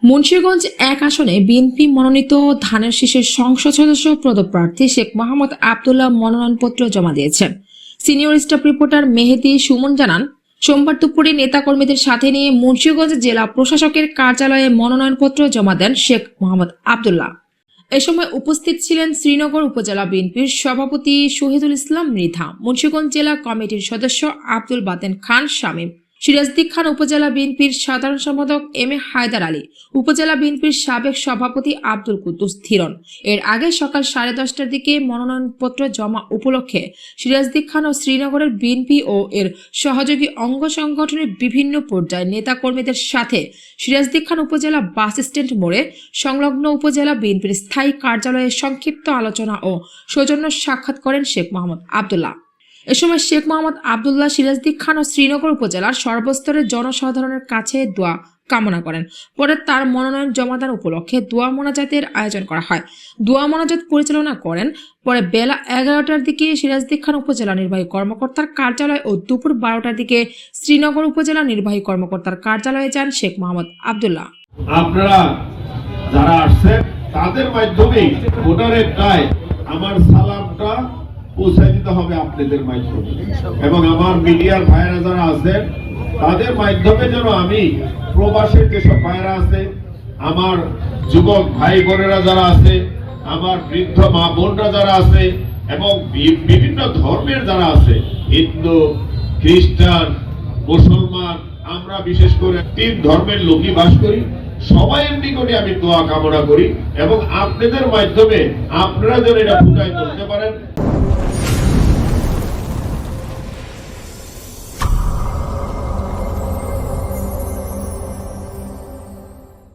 মুন্সিগঞ্জ ১ আসনে বিএনপি মনোনীত ধানের শীষের সংসদ সদস্য পদপ্রার্থী শেখ মোহাম্মদ আব্দুল্লাহ মনোনয়নপত্র জমা দিয়েছেন। সিনিয়র স্টাফ রিপোর্টার মেহেদী সুমন জানান, সোমবার দুপুরে নেতাকর্মীদের সাথে নিয়ে মুন্সিগঞ্জ জেলা প্রশাসকের কার্যালয়ে মনোনয়নপত্র জমা দেন শেখ মোহাম্মদ আব্দুল্লাহ। এ সময় উপস্থিত ছিলেন শ্রীনগর উপজেলা বিএনপির সভাপতি শহীদুল ইসলাম মৃধা, মুন্সিগঞ্জ জেলা কমিটির সদস্য আব্দুল বাতেন খান শামীম, সিরাজদ্দীন খান উপজেলা বিএনপির সাধারণ সম্পাদক এম এ হায়দার আলী, উপজেলা বিএনপির সাবেক সভাপতি আব্দুল কুদ্দুস ধীরন। এর আগে সকাল 10:30টার দিকে মনোনয়নপত্র জমা উপলক্ষে সিরাজদ্দীন খান ও শ্রীনগরের বিএনপি ও এর সহযোগী অঙ্গ সংগঠনের বিভিন্ন পর্যায়ের নেতাকর্মীদের সাথে সিরাজদ্দীন খান উপজেলা বাস স্ট্যান্ড মোড়ে সংলগ্ন উপজেলা বিএনপির স্থায়ী কার্যালয়ে সংক্ষিপ্ত আলোচনা ও সৌজন্য সাক্ষাৎ করেন শেখ মোহাম্মদ আব্দুল্লাহ। এ সময় শেখ মোহাম্মদ আব্দুল্লাহ সিরাজদ্দীন খান ও শ্রীনগর উপজেলার সর্বস্তরের জনসাধারণের কাছে দোয়া কামনা করেন। পরে তার মনোনয়ন জমাদান উপলক্ষে দোয়া মোনাজাতের আয়োজন করা হয়। দোয়া মোনাজাত পরিচালনা করেন পরে বেলা 11টার দিকে সিরাজদ্দীন খান উপজেলা নির্বাহী কর্মকর্তার কার্যালয় ও দুপুর 12টার দিকে শ্রীনগর উপজেলা নির্বাহী কর্মকর্তার কার্যালয়ে যান শেখ মোহাম্মদ আব্দুল্লাহ। আপনারা যারা আসছেন তাদের মাধ্যমে ভোটারের গায়ে আমার সালামটা পৌঁছায় দিতে হবে আপনাদের মাধ্যমে, এবং আমার মিডিয়ার ভাইরা যারা আছেন তাদের মাধ্যমে যেন আমি প্রবাসের যেসব ভাইরা আছে, আমার যুবক ভাই বোনেরা যারা আছে, আমার বৃদ্ধ মা বোনরা যারা আছে, এবং বিভিন্ন ধর্মের যারা আছে, হিন্দু, খ্রিস্টান, মুসলমান, আমরা বিশেষ করে 3 ধর্মের লোকই বাস করি, সবাইয়ের নিকটে আমি দোয়া কামনা করি এবং আপনাদের মাধ্যমে আপনারা যেন এটা ফুটায় তুলতে পারেন।